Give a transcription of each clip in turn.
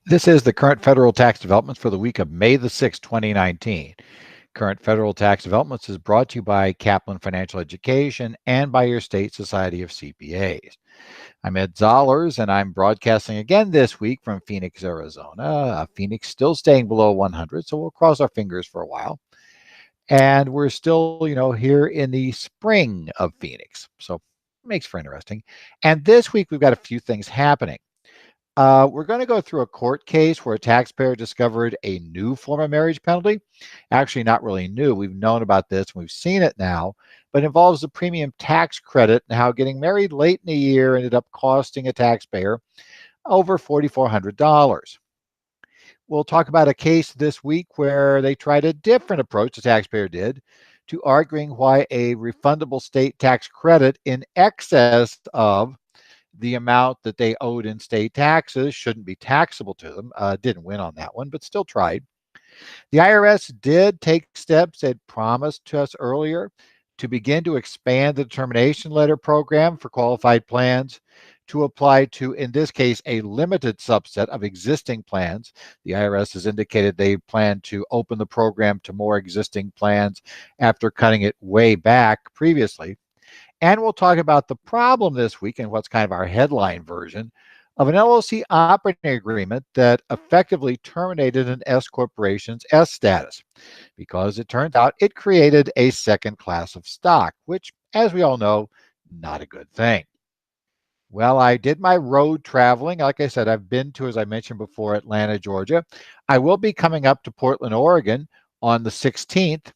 This is the current federal tax developments for the week of May the 6th, 2019. Current federal tax developments is brought to you by Kaplan Financial Education and by your state society of CPAs. I'm Ed Zollers, and I'm broadcasting again this week from Phoenix, Arizona. Phoenix still staying below 100, so we'll cross our fingers for a while. And we're still, here in the spring of Phoenix, so it makes for interesting. And this week we've got a few things happening. We're going to go through a court case where a taxpayer discovered a new form of marriage penalty. Actually, not really new. We've known about this and we've seen it now, but it involves the premium tax credit and how getting married late in the year ended up costing a taxpayer over $4,400. We'll talk about a case this week where they tried a different approach the taxpayer did to arguing why a refundable state tax credit in excess of the amount that they owed in state taxes shouldn't be taxable to them. Didn't win on that one, but still tried. The IRS did take steps it promised to us earlier to begin to expand the determination letter program for qualified plans to apply to, in this case, a limited subset of existing plans. The IRS has indicated they plan to open the program to more existing plans after cutting it way back previously. And we'll talk about the problem this week and what's kind of our headline version of an LLC operating agreement that effectively terminated an S corporation's S status because it turns out it created a second class of stock, which, as we all know, not a good thing. Well, I did my road traveling. Like I said, I've been to, as I mentioned before, Atlanta, Georgia. I will be coming up to Portland, Oregon on the 16th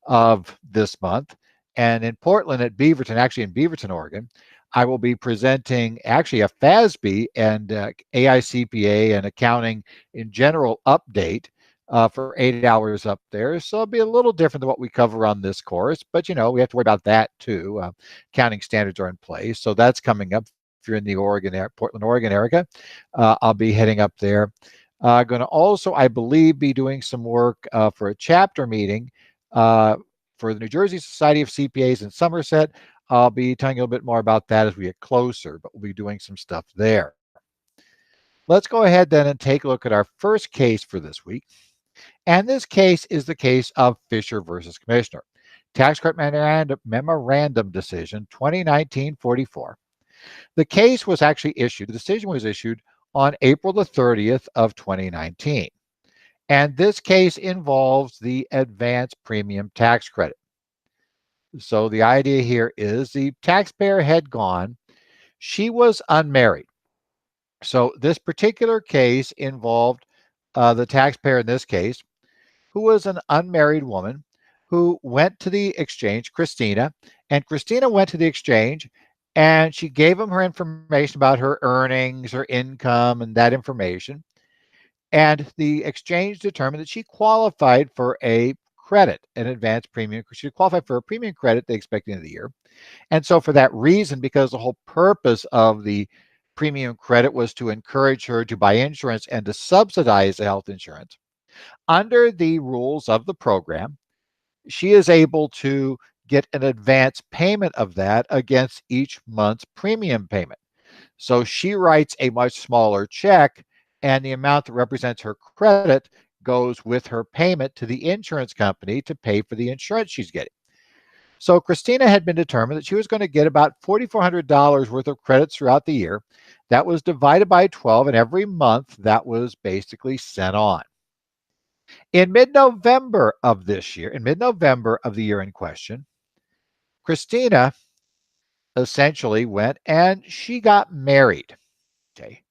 of this month. And in Portland at Beaverton, actually in Beaverton, Oregon, I will be presenting actually a FASB and AICPA and accounting in general update for 8 hours up there. So it'll be a little different than what we cover on this course, but we have to worry about that too. Accounting standards are in place. So that's coming up. If you're in the Portland, Oregon area, I'll be heading up there. Going to also, I believe, be doing some work for a chapter meeting for the New Jersey Society of CPAs in Somerset. I'll be telling you a little bit more about that as we get closer, but we'll be doing some stuff there. Let's go ahead then and take a look at our first case for this week. And this case is the case of Fisher versus Commissioner. Tax Court Memorandum Decision 2019-44. The case was actually issued, the decision was issued on April the 30th of 2019. And this case involves the advance premium tax credit. So the idea here is the taxpayer had gone, she was unmarried. So this particular case involved the taxpayer in this case, who was an unmarried woman who went to the exchange, Christina, and Christina went to the exchange and she gave him her information about her earnings, her income, and that information. And the exchange determined that she qualified for a credit, an advance premium. She qualified for a premium credit they expect at the end of the year. And so for that reason, because the whole purpose of the premium credit was to encourage her to buy insurance and to subsidize the health insurance, under the rules of the program, she is able to get an advance payment of that against each month's premium payment. So she writes a much smaller check, and the amount that represents her credit goes with her payment to the insurance company to pay for the insurance she's getting. So Christina had been determined that she was going to get about $4,400 worth of credits throughout the year. That was divided by 12, and every month that was basically sent on. In mid-November of this year, in mid-November of the year in question, Christina essentially went and she got married. Okay.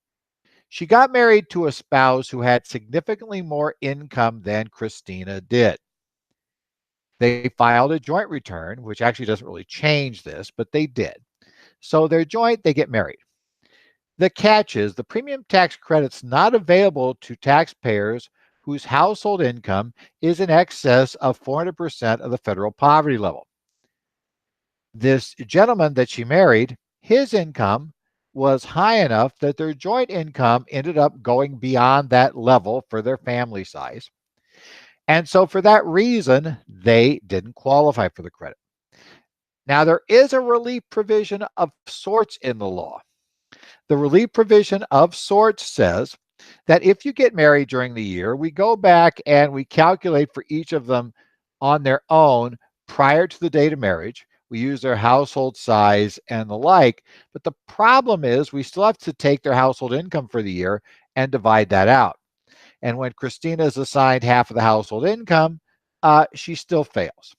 She got married to a spouse who had significantly more income than Christina did. They filed a joint return, which actually doesn't really change this, but they did. So they're joint, they get married. The catch is the premium tax credit's not available to taxpayers whose household income is in excess of 400% of the federal poverty level. This gentleman that she married, his income was high enough that their joint income ended up going beyond that level for their family size. And so for that reason, they didn't qualify for the credit. Now, there is a relief provision of sorts in the law. The relief provision of sorts says that if you get married during the year, we go back and we calculate for each of them on their own prior to the date of marriage. We use their household size and the like. But the problem is we still have to take their household income for the year and divide that out. And when Christina is assigned half of the household income, she still fails.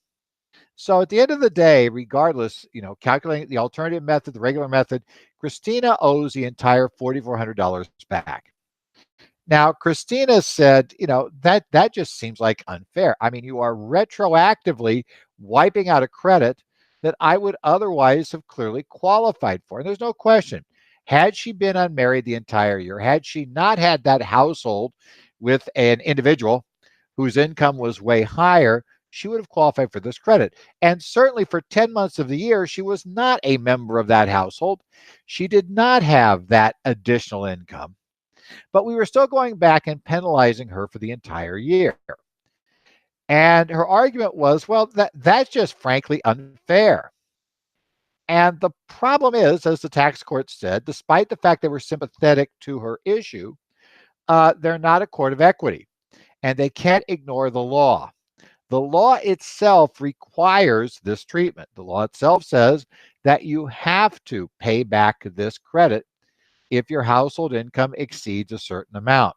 So at the end of the day, regardless, calculating the alternative method, the regular method, Christina owes the entire $4,400 back. Now, Christina said, that just seems like unfair. I mean, you are retroactively wiping out a credit that I would otherwise have clearly qualified for. And there's no question. Had she been unmarried the entire year, had she not had that household with an individual whose income was way higher, she would have qualified for this credit. And certainly for 10 months of the year, she was not a member of that household. She did not have that additional income. But we were still going back and penalizing her for the entire year. And her argument was, well, that's just frankly unfair. And the problem is, as the tax court said, despite the fact they were sympathetic to her issue, they're not a court of equity, and they can't ignore the law. The law itself requires this treatment. The law itself says that you have to pay back this credit if your household income exceeds a certain amount.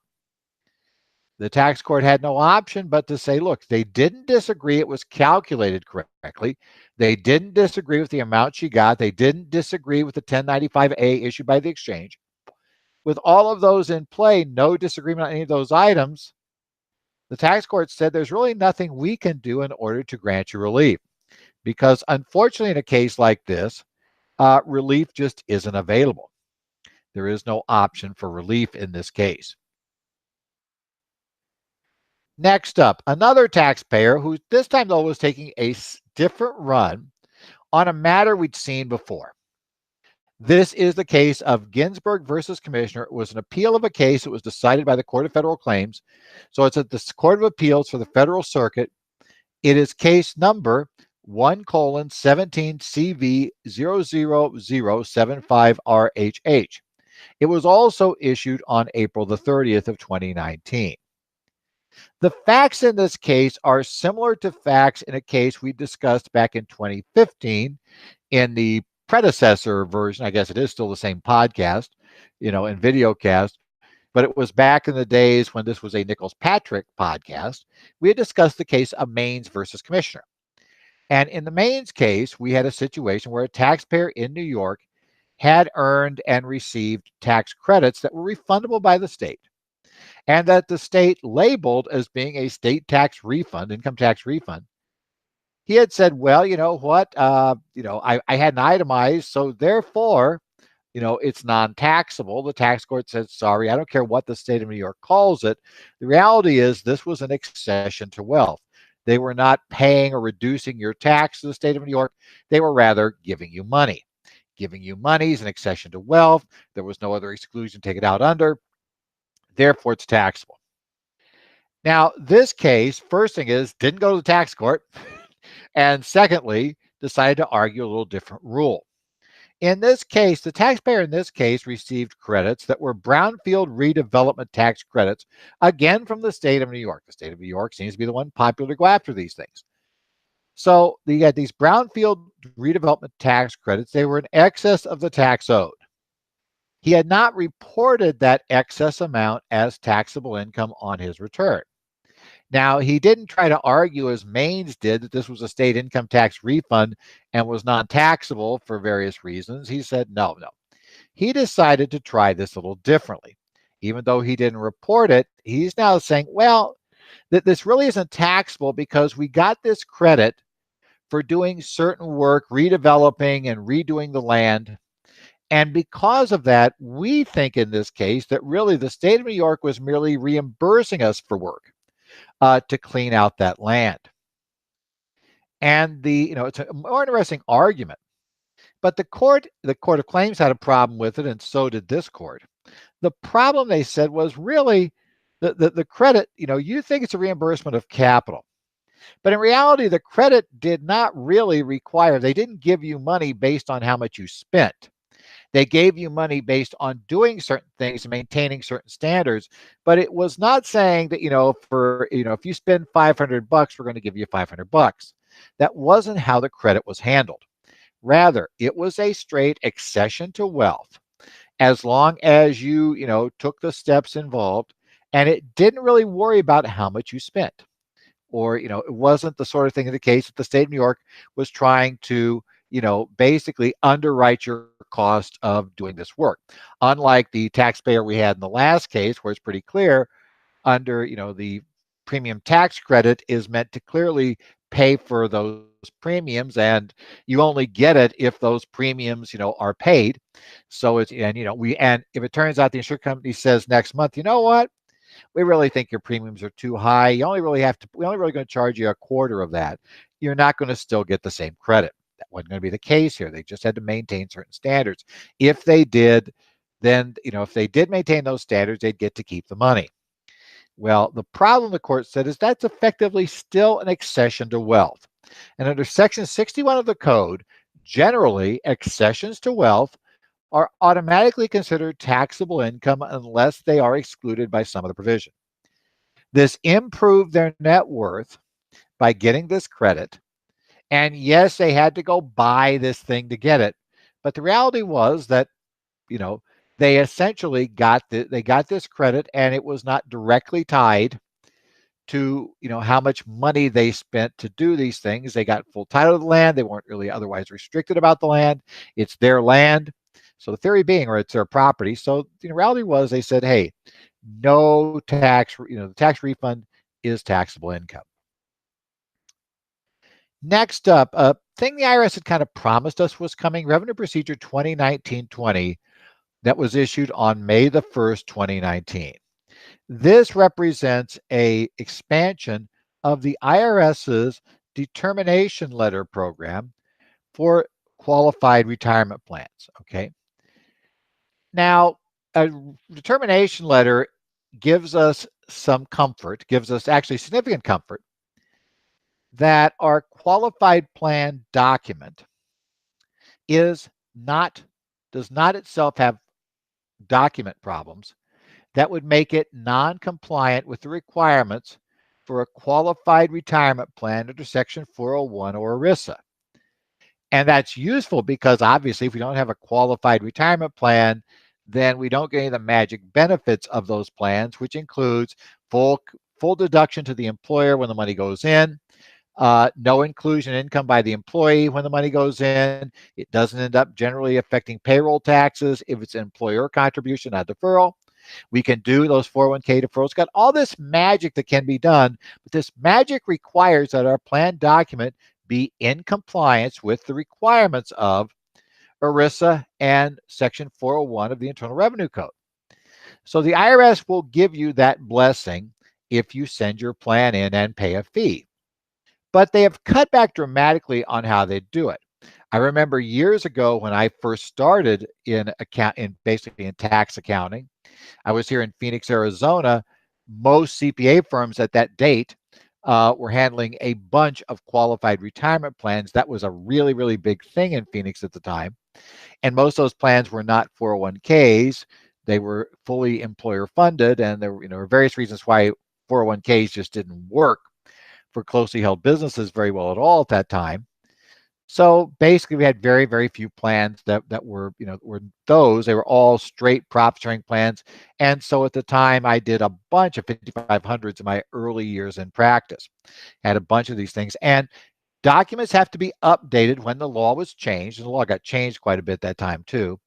The tax court had no option but to say, look, they didn't disagree it was calculated correctly. They didn't disagree with the amount she got. They didn't disagree with the 1095A issued by the exchange. With all of those in play, no disagreement on any of those items, the tax court said there's really nothing we can do in order to grant you relief. Because unfortunately, in a case like this, relief just isn't available. There is no option for relief in this case. Next up, another taxpayer who this time, though, was taking a different run on a matter we'd seen before. This is the case of Ginsburg versus Commissioner. It was an appeal of a case that was decided by the Court of Federal Claims. So it's at the Court of Appeals for the Federal Circuit. It is case number 1:17CV00075RHH. It was also issued on April the 30th of 2019. The facts in this case are similar to facts in a case we discussed back in 2015 in the predecessor version. I guess it is still the same podcast, and videocast, but it was back in the days when this was a Nichols-Patrick podcast. We had discussed the case of Maines versus Commissioner. And in the Maines case, we had a situation where a taxpayer in New York had earned and received tax credits that were refundable by the state, and that the state labeled as being a state tax refund, income tax refund. He had said, well, you know what, I hadn't itemized, so therefore, it's non-taxable. The tax court said, sorry, I don't care what the state of New York calls it. The reality is this was an accession to wealth. They were not paying or reducing your tax to the state of New York. They were rather giving you money. Giving you money is an accession to wealth. There was no other exclusion to take it out under. Therefore, it's taxable. Now, this case, first thing is, didn't go to the tax court. And secondly, decided to argue a little different rule. In this case, the taxpayer in this case received credits that were brownfield redevelopment tax credits, again from the state of New York. The state of New York seems to be the one popular to go after these things. So you had these brownfield redevelopment tax credits. They were in excess of the tax owed. He had not reported that excess amount as taxable income on his return. Now, he didn't try to argue, as Maines did, that this was a state income tax refund and was non-taxable for various reasons. He said, no. He decided to try this a little differently. Even though he didn't report it, he's now saying, well, that this really isn't taxable because we got this credit for doing certain work, redeveloping and redoing the land. And because of that, we think in this case that really the state of New York was merely reimbursing us for work to clean out that land. And it's a more interesting argument. But the Court of Claims had a problem with it, and so did this court. The problem, they said, was really the credit. You think it's a reimbursement of capital. But in reality, the credit did not really require, they didn't give you money based on how much you spent. They gave you money based on doing certain things and maintaining certain standards, but it was not saying that, if you spend $500, we're going to give you $500. That wasn't how the credit was handled. Rather, it was a straight accession to wealth as long as you took the steps involved, and it didn't really worry about how much you spent. Or it wasn't the sort of thing in the case that the state of New York was trying to basically underwrite your cost of doing this work. Unlike the taxpayer we had in the last case, where it's pretty clear under the premium tax credit is meant to clearly pay for those premiums, and you only get it if those premiums are paid. So it's and if it turns out the insurance company says next month, you know what, we really think your premiums are too high, we only really going to charge you a quarter of that, you're not going to still get the same credit. That wasn't going to be the case here. They just had to maintain certain standards. If they did, then if they did maintain those standards, they'd get to keep the money. Well, the problem, the court said, is that's effectively still an accession to wealth. And under Section 61 of the Code, generally, accessions to wealth are automatically considered taxable income unless they are excluded by some other provision. This improved their net worth by getting this credit. And yes, they had to go buy this thing to get it. But the reality was that, they essentially got this credit, and it was not directly tied to how much money they spent to do these things. They got full title of the land. They weren't really otherwise restricted about the land. It's their land. So the theory being, or it's their property. So the reality was they said, hey, no tax, the tax refund is taxable income. Next up, a thing the IRS had kind of promised us was coming, Revenue Procedure 2019-20, that was issued on May the 1st, 2019. This represents a expansion of the IRS's determination letter program for qualified retirement plans, okay? Now, a determination letter gives us some comfort, gives us actually significant comfort, that our qualified plan document does not itself have document problems that would make it non-compliant with the requirements for a qualified retirement plan under Section 401 or ERISA. And that's useful because obviously if we don't have a qualified retirement plan, then we don't get any of the magic benefits of those plans, which includes full deduction to the employer when the money goes in, no inclusion income by the employee when the money goes in. It doesn't end up generally affecting payroll taxes if it's an employer contribution, not deferral. We can do those 401k deferrals. It's got all this magic that can be done, but this magic requires that our plan document be in compliance with the requirements of ERISA and Section 401 of the Internal Revenue Code. So the IRS will give you that blessing if you send your plan in and pay a fee. But they have cut back dramatically on how they do it. I remember years ago when I first started basically in tax accounting, I was here in Phoenix, Arizona. Most CPA firms at that date were handling a bunch of qualified retirement plans. That was a really, really big thing in Phoenix at the time. And most of those plans were not 401ks. They were fully employer funded. And there were various reasons why 401ks just didn't work for closely held businesses very well at all at that time. So basically, we had very, very few plans that were, they were all straight profit sharing plans. And so at the time, I did a bunch of 5500s in my early years in practice. Had a bunch of these things. And documents have to be updated when the law was changed. And the law got changed quite a bit that time too,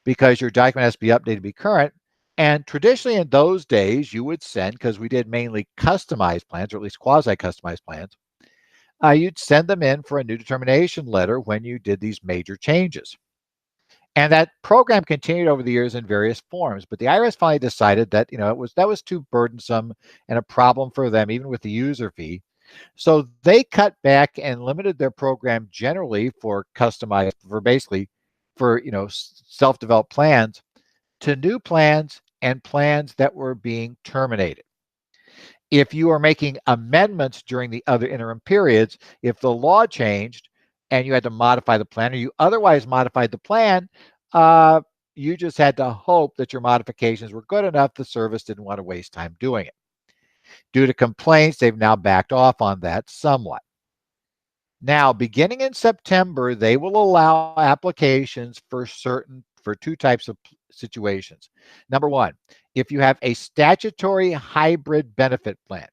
because your document has to be updated to be current. And traditionally in those days, you would send, because we did mainly customized plans, or at least quasi-customized plans, you'd send them in for a new determination letter when you did these major changes. And that program continued over the years in various forms, but the IRS finally decided that that was too burdensome and a problem for them, even with the user fee. So they cut back and limited their program generally for customized, for self-developed plans, to new plans and plans that were being terminated. If you are making amendments during the other interim periods, if the law changed and you had to modify the plan, or you otherwise modified the plan, Uh, you just had to hope that your modifications were good enough the service didn't want to waste time doing it. Due to complaints, they've now backed off on that somewhat. Now, beginning in September, they will allow applications for two types of situations. Number one, if you have a statutory hybrid benefit plan.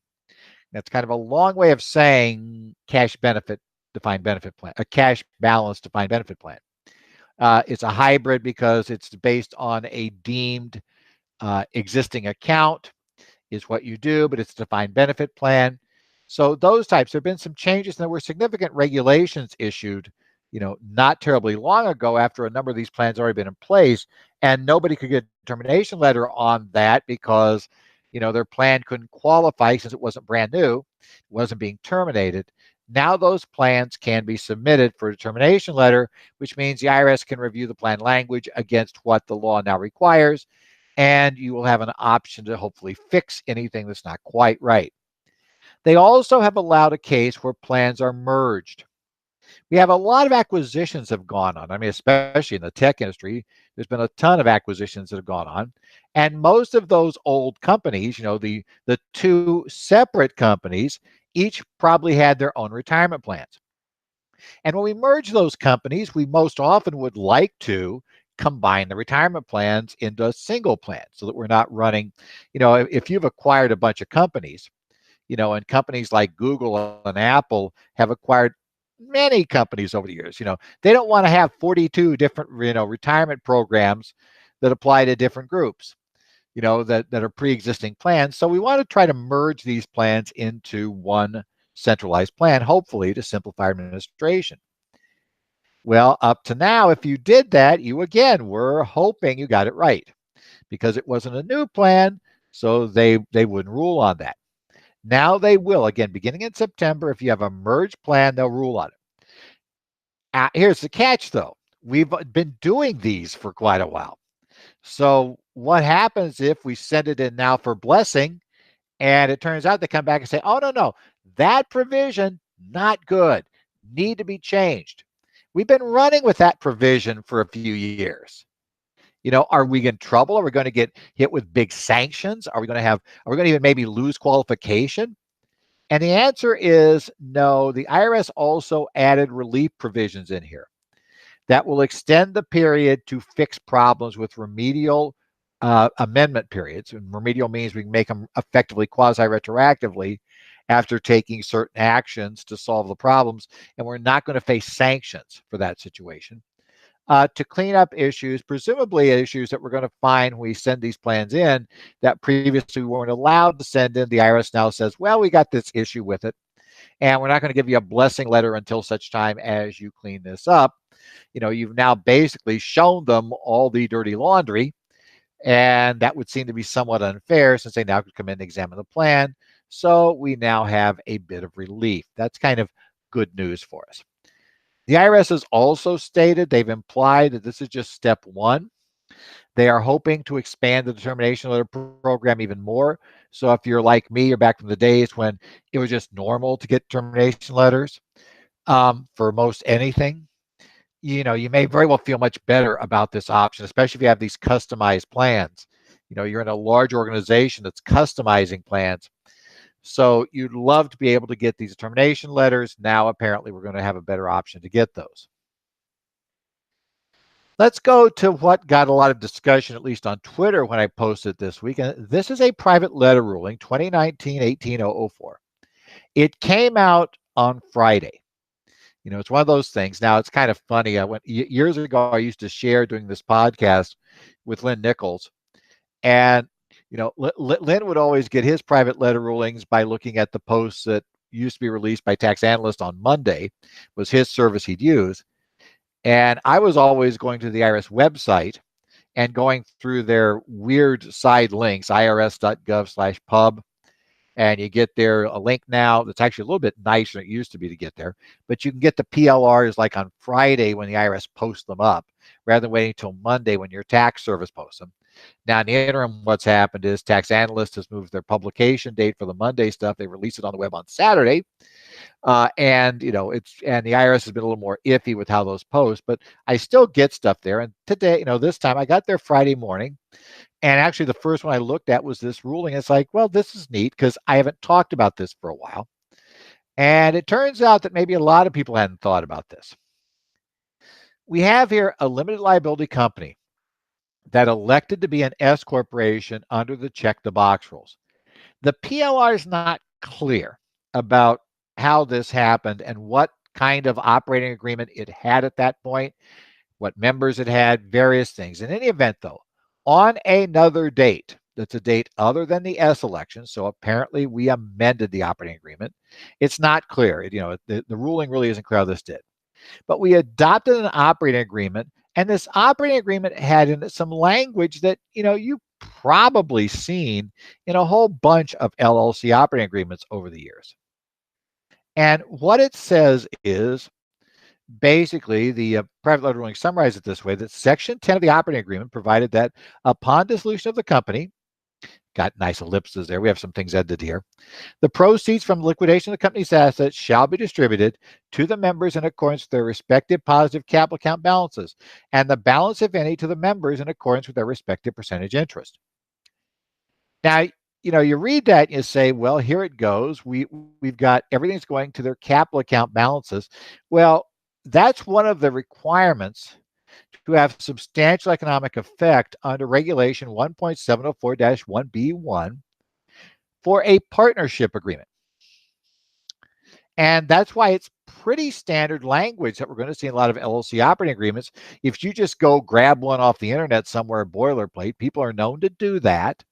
That's kind of a long way of saying cash benefit defined benefit plan, a cash balance defined benefit plan. It's a hybrid because it's based on a deemed existing account is what you do, but it's a defined benefit plan. So those types, there have been some changes, and there were significant regulations issued, not terribly long ago after a number of these plans already been in place, and nobody could get a termination letter on that because, their plan couldn't qualify since it wasn't brand new, it wasn't being terminated. Now those plans can be submitted for a termination letter, which means the IRS can review the plan language against what the law now requires, and you will have an option to hopefully fix anything that's not quite right. They also have allowed a case where plans are merged. We have a lot of acquisitions have gone on. I mean, especially in the tech industry, there's been a ton of acquisitions that have gone on. And most of those old companies, the two separate companies, each probably had their own retirement plans. And when we merge those companies, we most often would like to combine the retirement plans into a single plan so that we're not running, if you've acquired a bunch of companies, and companies like Google and Apple have acquired many companies over the years, they don't want to have 42 different, retirement programs that apply to different groups, that are pre-existing plans. So we want to try to merge these plans into one centralized plan, hopefully to simplify administration. Well, up to now, if you did that, you again were hoping you got it right because it wasn't a new plan, so they wouldn't rule on that. Now they will, again, beginning in September. If you have a merged plan, they'll rule on it. Here's the catch, though. We've been doing these for quite a while. So what happens if we send it in now for blessing, and it turns out they come back and say, oh, no, that provision, not good, need to be changed. We've been running with that provision for a few years. Are we in trouble? Are we going to get hit with big sanctions? Are we going to even maybe lose qualification? And the answer is no. The IRS also added relief provisions in here that will extend the period to fix problems with remedial amendment periods. And remedial means we can make them effectively quasi-retroactively after taking certain actions to solve the problems, and we're not going to face sanctions for that situation. To clean up issues, presumably issues that we're going to find when we send these plans in that previously we weren't allowed to send in. The IRS now says, well, we got this issue with it, and we're not going to give you a blessing letter until such time as you clean this up. You've now basically shown them all the dirty laundry, and that would seem to be somewhat unfair since they now could come in and examine the plan. So we now have a bit of relief. That's kind of good news for us. The IRS has also stated, they've implied that this is just step one. They are hoping to expand the determination letter program even more. So if you're like me, you're back from the days when it was just normal to get termination letters for most anything, you may very well feel much better about this option, especially if you have these customized plans. You're in a large organization that's customizing plans. So you'd love to be able to get these termination letters. Now, apparently, we're going to have a better option to get those. Let's go to what got a lot of discussion, at least on Twitter, when I posted this week. And this is a private letter ruling, 2019-18004. It came out on Friday. It's one of those things. Now, it's kind of funny. Years ago, I used to share doing this podcast with Lynn Nichols. And, Lynn would always get his private letter rulings by looking at the posts that used to be released by Tax Analyst on Monday, was his service he'd use. And I was always going to the IRS website and going through their weird side links, irs.gov/pub. And you get there a link now that's actually a little bit nicer than it used to be to get there. But you can get the PLRs like on Friday when the IRS posts them up, rather than waiting until Monday when your tax service posts them. Now, in the interim, what's happened is Tax Analyst has moved their publication date for the Monday stuff. They release it on the web on Saturday. And and the IRS has been a little more iffy with how those post, but I still get stuff there. And today, this time I got there Friday morning. And actually, the first one I looked at was this ruling. It's like, well, this is neat because I haven't talked about this for a while. And it turns out that maybe a lot of people hadn't thought about this. We have here a limited liability company that elected to be an S corporation under the check the box rules. The PLR is not clear about how this happened and what kind of operating agreement it had at that point, what members it had, various things. In any event, though, on another date, that's a date other than the S election, so apparently we amended the operating agreement. It's not clear. The ruling really isn't clear how this did. But we adopted an operating agreement, and this operating agreement had in it some language that, you've probably seen in a whole bunch of LLC operating agreements over the years. And what it says is basically the private letter ruling summarized it this way: that Section 10 of the operating agreement provided that upon dissolution of the company, got nice ellipses there, we have some things edited here, the proceeds from liquidation of the company's assets shall be distributed to the members in accordance with their respective positive capital account balances, and the balance, if any, to the members in accordance with their respective percentage interest. Now, you read that and you say, well, here it goes. We've got everything's going to their capital account balances. Well, that's one of the requirements to have substantial economic effect under Regulation 1.704-1B1 for a partnership agreement. And that's why it's pretty standard language that we're going to see in a lot of LLC operating agreements. If you just go grab one off the internet somewhere, boilerplate, people are known to do that.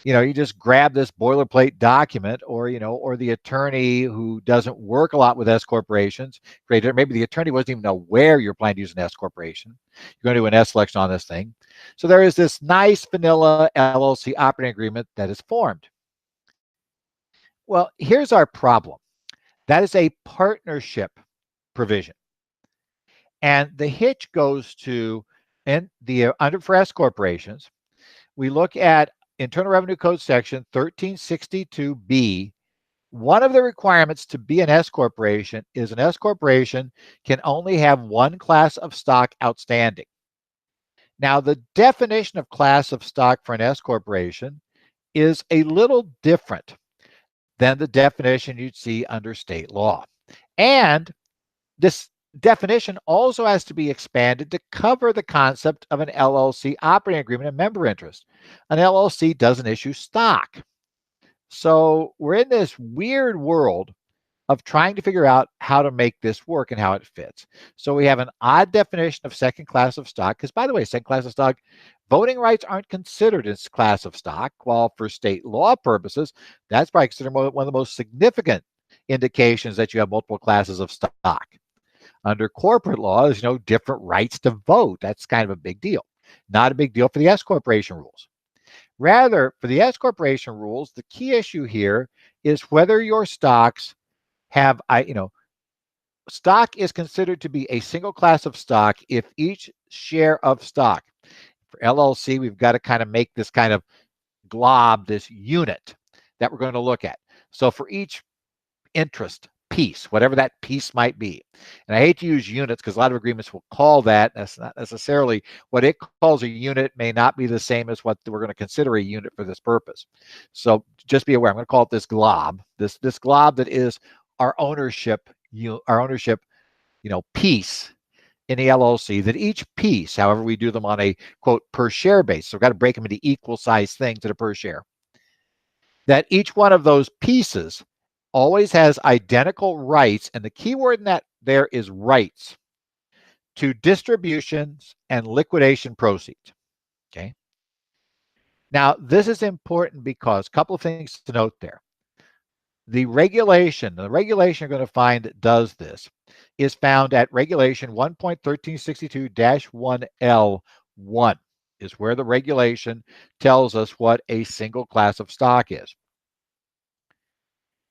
You just grab this boilerplate document, or the attorney who doesn't work a lot with S corporations, maybe the attorney wasn't even aware you're planning to use an S corporation. You're going to do an S selection on this thing. So there is this nice vanilla LLC operating agreement that is formed. Well, here's our problem. That is a partnership provision. And the hitch goes to, in the under for S corporations, we look at Internal Revenue Code section 1362B. One of the requirements to be an S corporation is an S corporation can only have one class of stock outstanding. Now, the definition of class of stock for an S corporation is a little different than the definition you'd see under state law. And this definition also has to be expanded to cover the concept of an LLC operating agreement and member interest. An LLC doesn't issue stock. So we're in this weird world of trying to figure out how to make this work and how it fits. So we have an odd definition of second class of stock, because, by the way, second class of stock, voting rights aren't considered as class of stock, while for state law purposes, that's probably considered one of the most significant indications that you have multiple classes of stock. Under corporate law, there's different rights to vote. That's kind of a big deal. Not a big deal for the S corporation rules. Rather, for the S corporation rules, the key issue here is whether your stocks have, stock is considered to be a single class of stock if each share of stock. For LLC, we've got to kind of make this kind of glob, this unit that we're going to look at. So for each interest piece, whatever that piece might be. And I hate to use units because a lot of agreements will call that. That's not necessarily what it calls a unit, may not be the same as what we're going to consider a unit for this purpose. So just be aware, I'm going to call it this glob, this glob that is our ownership piece in the LLC, that each piece, however we do them on a quote per share basis, so we've got to break them into equal size things that are per share, that each one of those pieces always has identical rights, and the key word in that there is rights, to distributions and liquidation proceeds. Okay. Now, this is important because a couple of things to note there. The regulation you're going to find that does this is found at Regulation 1.1362-1L1 is where the regulation tells us what a single class of stock is.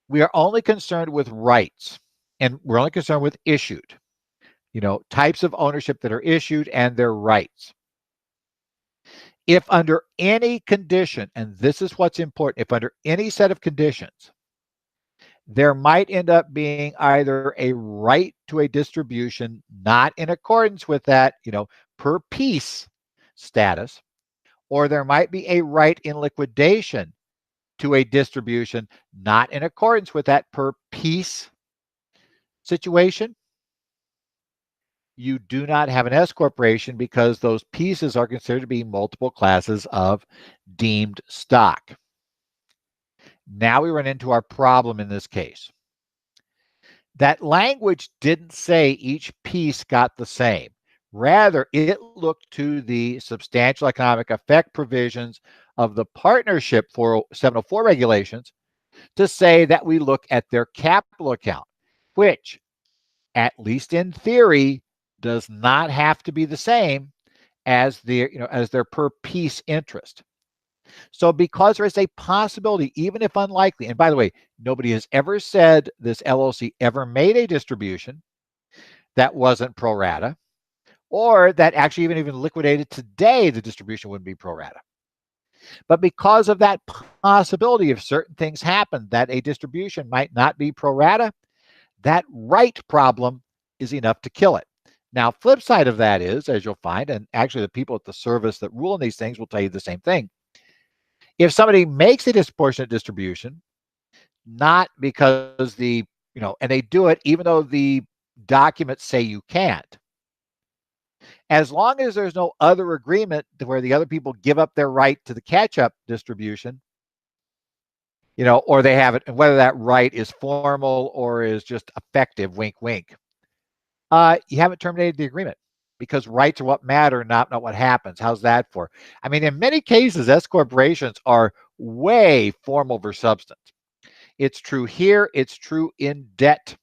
We are only concerned with rights, and we're only concerned with issued, types of ownership that are issued and their rights. If under any condition, and this is what's important, if under any set of conditions, there might end up being either a right to a distribution not in accordance with that, per piece status, or there might be a right in liquidation to a distribution not in accordance with that per piece situation, you do not have an S corporation because those pieces are considered to be multiple classes of deemed stock. Now we run into our problem in this case. That language didn't say each piece got the same. Rather, it looked to the substantial economic effect provisions of the partnership 704 regulations to say that we look at their capital account, which, at least in theory, does not have to be the same as their per piece interest. So because there is a possibility, even if unlikely, and by the way, nobody has ever said this LLC ever made a distribution that wasn't pro rata, or that actually even liquidated today, the distribution wouldn't be pro rata. But because of that possibility, if certain things happen, that a distribution might not be pro rata, that right problem is enough to kill it. Now, flip side of that is, as you'll find, and actually the people at the service that rule on these things will tell you the same thing. If somebody makes a disproportionate distribution, not because and they do it even though the documents say you can't, as long as there's no other agreement where the other people give up their right to the catch-up distribution, or they have it, and whether that right is formal or is just effective, wink, wink, you haven't terminated the agreement because rights are what matter, not what happens. How's that for? I mean, in many cases, S corporations are way form over substance. It's true here. It's true in debt,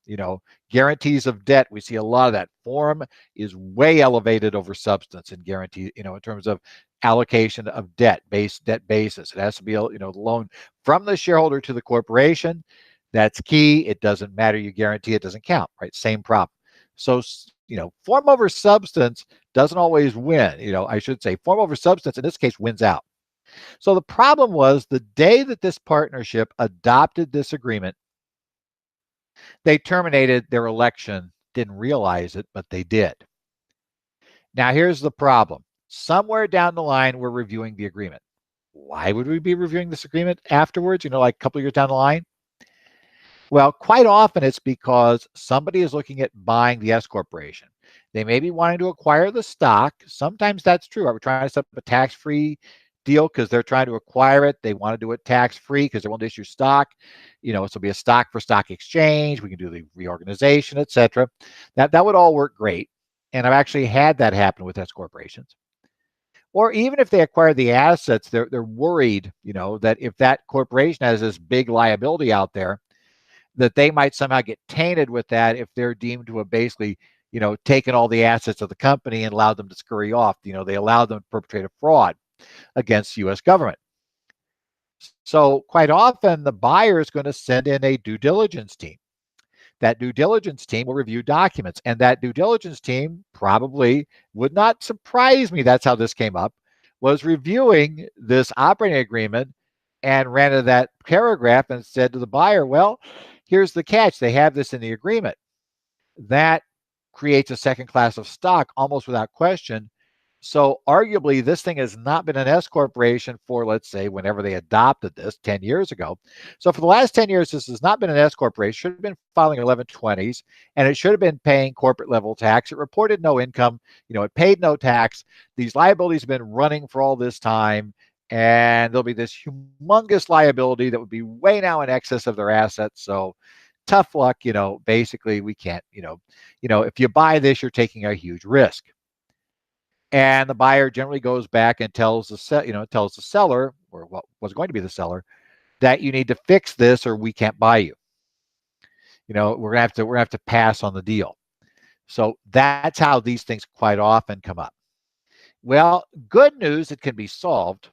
guarantees of debt. We see a lot of that. Form is way elevated over substance and guarantee, in terms of allocation of debt basis. It has to be, the loan from the shareholder to the corporation. That's key. It doesn't matter. You guarantee it doesn't count, right? Same problem. So, form over substance doesn't always win. I should say form over substance in this case wins out. So the problem was the day that this partnership adopted this agreement, they terminated their election. Didn't realize it, but they did. Now, here's the problem. Somewhere down the line, we're reviewing the agreement. Why would we be reviewing this agreement afterwards, like a couple of years down the line? Well, quite often it's because somebody is looking at buying the S corporation. They may be wanting to acquire the stock. Sometimes that's true. We're trying to set up a tax-free deal because they're trying to acquire it. They want to do it tax-free because they want to issue stock. So it'll be a stock for stock exchange. We can do the reorganization, etc. That would all work great. And I've actually had that happen with S corporations. Or even if they acquire the assets, they're worried, that if that corporation has this big liability out there, that they might somehow get tainted with that if they're deemed to have basically, taken all the assets of the company and allowed them to scurry off. They allowed them to perpetrate a fraud against the U.S. government. So quite often the buyer is going to send in a due diligence team. That due diligence team will review documents, and that due diligence team probably, would not surprise me, that's how this came up, was reviewing this operating agreement and ran to that paragraph and said to the buyer, well, here's the catch. They have this in the agreement. That creates a second class of stock almost without question. So arguably, this thing has not been an S corporation for, let's say, whenever they adopted this 10 years ago. So for the last 10 years, this has not been an S corporation. Should have been filing 1120s, and it should have been paying corporate level tax. It reported no income. It paid no tax. These liabilities have been running for all this time, and there'll be this humongous liability that would be way now in excess of their assets. So tough luck. Basically, we can't. If you buy this, you're taking a huge risk. And the buyer generally goes back and tells the seller, or what was going to be the seller, that you need to fix this or we can't buy you. We're gonna have to pass on the deal. So that's how these things quite often come up. Well, good news, it can be solved.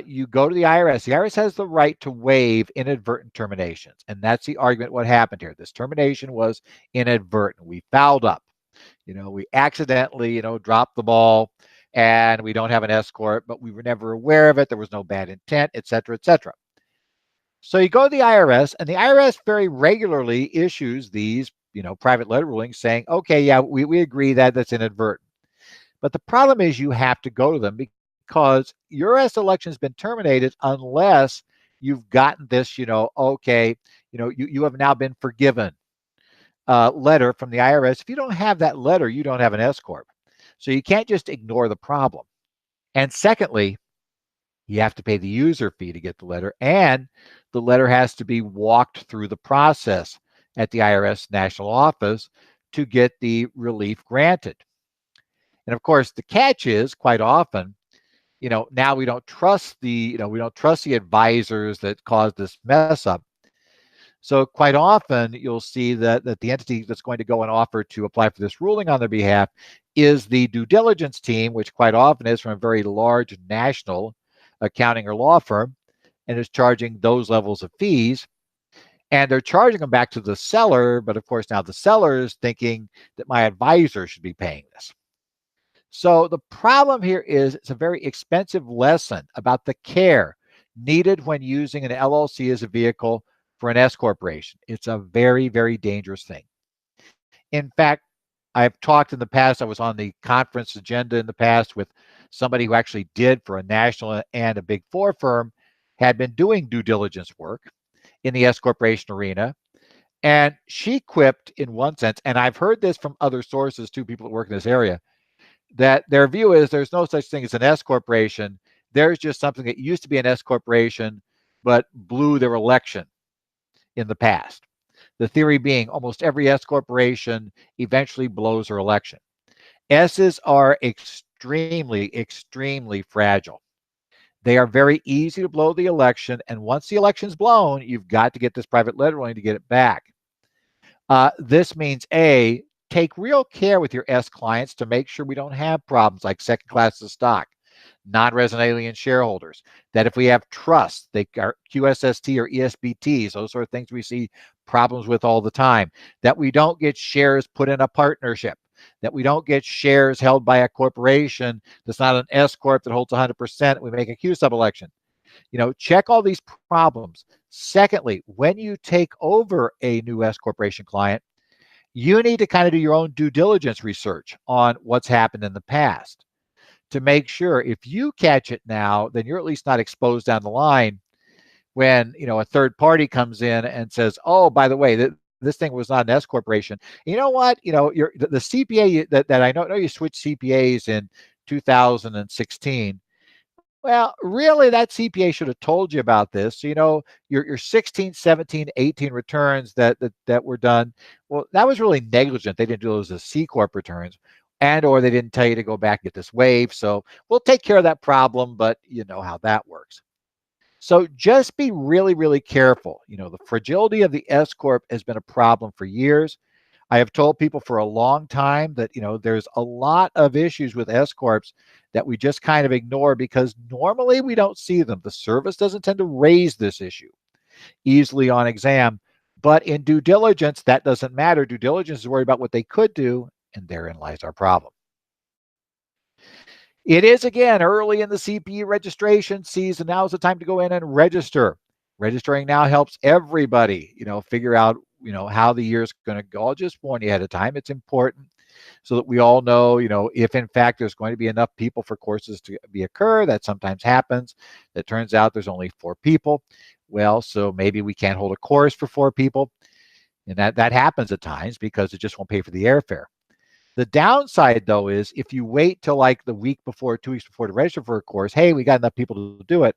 You go to the IRS. The IRS has the right to waive inadvertent terminations. And that's the argument what happened here. This termination was inadvertent. We fouled up. We accidentally, dropped the ball and we don't have an S corp, but we were never aware of it. There was no bad intent, et cetera, et cetera. So you go to the IRS, and the IRS very regularly issues these, private letter rulings saying, okay, yeah, we agree that that's inadvertent. But the problem is you have to go to them because your U.S. election has been terminated unless you've gotten this, okay, you have now been forgiven letter from the IRS. If you don't have that letter, you don't have an S corp. So you can't just ignore the problem. And secondly, you have to pay the user fee to get the letter, and the letter has to be walked through the process at the IRS national office to get the relief granted. And of course, the catch is quite often, now we don't trust the advisors that caused this mess up. So quite often you'll see that the entity that's going to go and offer to apply for this ruling on their behalf is the due diligence team, which quite often is from a very large national accounting or law firm and is charging those levels of fees. And they're charging them back to the seller. But of course, now the seller is thinking that my advisor should be paying this. So the problem here is it's a very expensive lesson about the care needed when using an LLC as a vehicle for an S corporation. It's a very, very dangerous thing. In fact, I've talked in the past, I was on the conference agenda in the past with somebody who actually did for a national and a big four firm, had been doing due diligence work in the S corporation arena. And she quipped in one sense, and I've heard this from other sources too, people that work in this area, that their view is there's no such thing as an S corporation. There's just something that used to be an S corporation, but blew their election in the past. The theory being almost every S corporation eventually blows their election. S's are extremely, extremely fragile. They are very easy to blow the election. And once the election's blown, you've got to get this private letter ruling to get it back. This means A, take real care with your S clients to make sure we don't have problems like second classes stock, non-resident alien shareholders, that if we have trusts, they are QSST or ESBTs, those sort of things we see problems with all the time, that we don't get shares put in a partnership, that we don't get shares held by a corporation that's not an S corp that holds 100%, we make a Q sub election. Check all these problems. Secondly, when you take over a new S corporation client, you need to kind of do your own due diligence research on what's happened in the past to make sure if you catch it now, then you're at least not exposed down the line when, a third party comes in and says, oh, by the way, this thing was not an S corporation. You know what? The CPA that I know you switched CPAs in 2016. Well, really, that CPA should have told you about this. So, your 16, 17, 18 returns that were done, well, that was really negligent. They didn't do those as C Corp returns, or they didn't tell you to go back and get this waived. So we'll take care of that problem, but you know how that works. So just be really, really careful. The fragility of the S Corp has been a problem for years. I have told people for a long time that, there's a lot of issues with S Corps that we just kind of ignore because normally we don't see them. The service doesn't tend to raise this issue easily on exam, but in due diligence, that doesn't matter. Due diligence is worried about what they could do, and therein lies our problem. It is, again, early in the CPE registration season. Now is the time to go in and register. Registering now helps everybody, figure out how the year's going to go. I'll just warn you ahead of time. It's important so that we all know, if in fact there's going to be enough people for courses to occur. That sometimes happens. It turns out there's only 4 people. Well, so maybe we can't hold a course for 4 people. And that happens at times because it just won't pay for the airfare. The downside, though, is if you wait till like the week before, 2 weeks before to register for a course, hey, we got enough people to do it.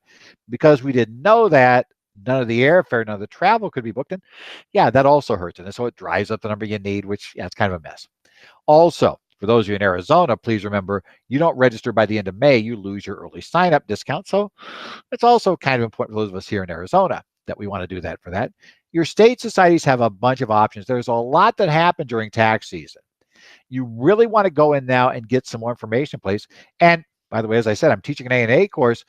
Because we didn't know that, none of the airfare, none of the travel could be booked in. Yeah, that also hurts. And so it drives up the number you need, which, yeah, it's kind of a mess. Also, for those of you in Arizona, please remember, you don't register by the end of May, you lose your early sign-up discount. So it's also kind of important for those of us here in Arizona that we want to do that for that. Your state societies have a bunch of options. There's a lot that happened during tax season. You really want to go in now and get some more information in place. And by the way, as I said, I'm teaching an A&A course.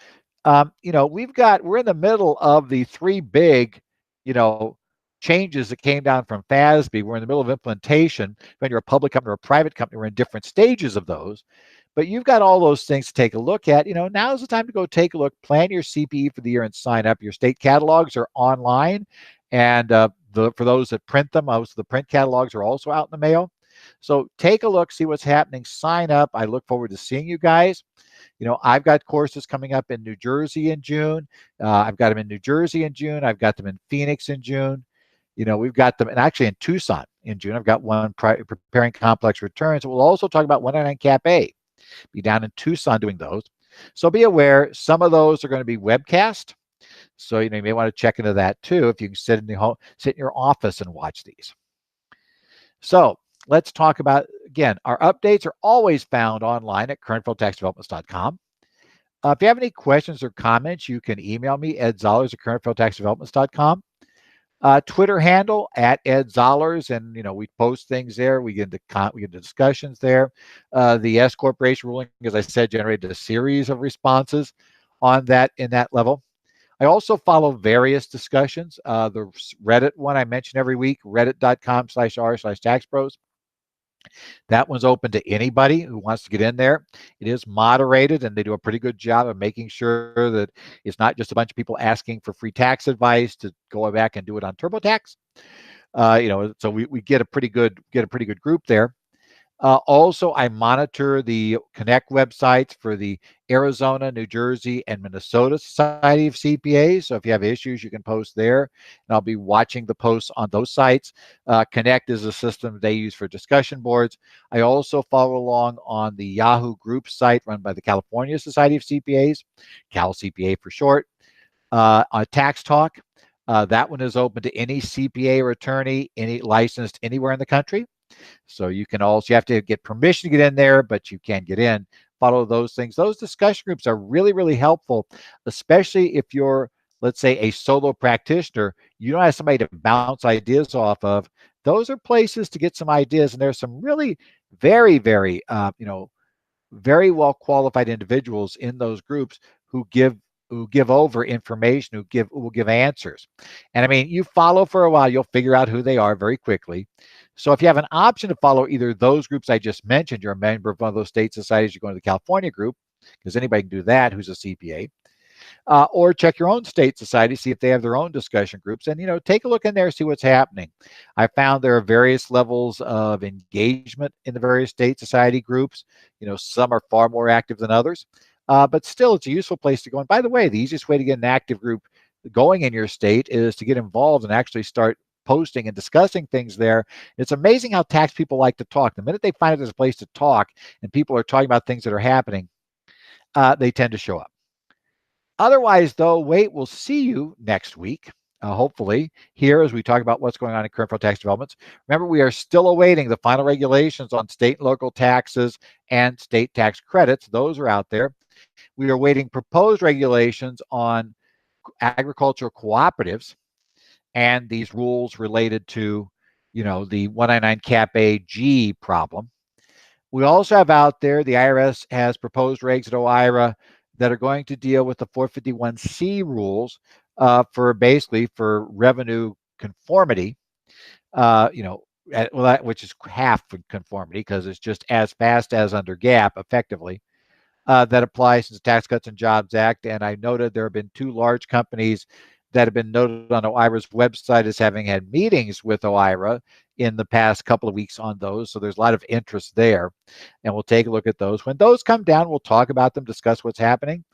we're in the middle of the three big, you know, changes that came down from FASB. We're in the middle of implementation. When you're a public company or a private company, we're in different stages of those. But you've got all those things to take a look at. Now's the time to go take a look, plan your CPE for the year, and sign up. Your state catalogs are online, and for those that print them, most of the print catalogs are also out in the mail. So take a look, see what's happening, sign up. I look forward to seeing you guys. I've got courses coming up in New Jersey in June. I've got them in New Jersey in June. I've got them in Phoenix in June. We've got them, and actually in Tucson in June. I've got one preparing complex returns. We'll also talk about 199 Cap A. Be down in Tucson doing those. So be aware, some of those are going to be webcast. So you may want to check into that too if you can sit in your office and watch these. So let's talk about, again, our updates are always found online at currentfederaltaxdevelopments.com. If you have any questions or comments, you can email me, edzollers@currentfederaltaxdevelopments.com. Twitter handle @edzollers, and we post things there. We get into discussions there. The S corporation ruling, as I said, generated a series of responses on that in that level. I also follow various discussions. The Reddit one I mention every week, reddit.com/r/taxpros. That one's open to anybody who wants to get in there. It is moderated, and they do a pretty good job of making sure that it's not just a bunch of people asking for free tax advice to go back and do it on TurboTax. So we get a pretty good group there. Also, I monitor the Connect websites for the Arizona, New Jersey, and Minnesota Society of CPAs. So if you have issues, you can post there, and I'll be watching the posts on those sites. Connect is a system they use for discussion boards. I also follow along on the Yahoo group site run by the California Society of CPAs, Cal CPA for short. On Tax Talk, that one is open to any CPA or attorney, any licensed anywhere in the country. So you have to get permission to get in there, but you can get in. Follow those things. Those discussion groups are really, really helpful, especially if you're, let's say, a solo practitioner. You don't have somebody to bounce ideas off of. Those are places to get some ideas, and there's some really very, very, very well qualified individuals in those groups who give over information, who will give answers. And I mean, you follow for a while, you'll figure out who they are very quickly. So if you have an option to follow either those groups I just mentioned, you're a member of one of those state societies, you're going to the California group, because anybody can do that who's a CPA. Or check your own state society, see if they have their own discussion groups, and take a look in there, see what's happening. I found there are various levels of engagement in the various state society groups. Some are far more active than others, but still, it's a useful place to go. And by the way, the easiest way to get an active group going in your state is to get involved and actually start posting and discussing things there. It's amazing how tax people like to talk. The minute they find out there's a place to talk and people are talking about things that are happening, they tend to show up. Otherwise, though, we'll see you next week, hopefully, here as we talk about what's going on in current federal tax developments. Remember, we are still awaiting the final regulations on state and local taxes and state tax credits. Those are out there. We are awaiting proposed regulations on agricultural cooperatives and these rules related to, the 199 Cap A-G problem. We also have out there, the IRS has proposed regs at OIRA that are going to deal with the 451C rules for revenue conformity, which is half conformity because it's just as fast as under GAAP effectively. That applies to the Tax Cuts and Jobs Act. And I noted there have been two large companies that have been noted on OIRA's website as having had meetings with OIRA in the past couple of weeks on those. So there's a lot of interest there. And we'll take a look at those. When those come down, we'll talk about them, discuss what's happening,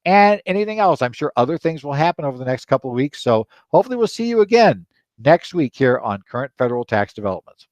and anything else. I'm sure other things will happen over the next couple of weeks. So hopefully we'll see you again next week here on Current Federal Tax Developments.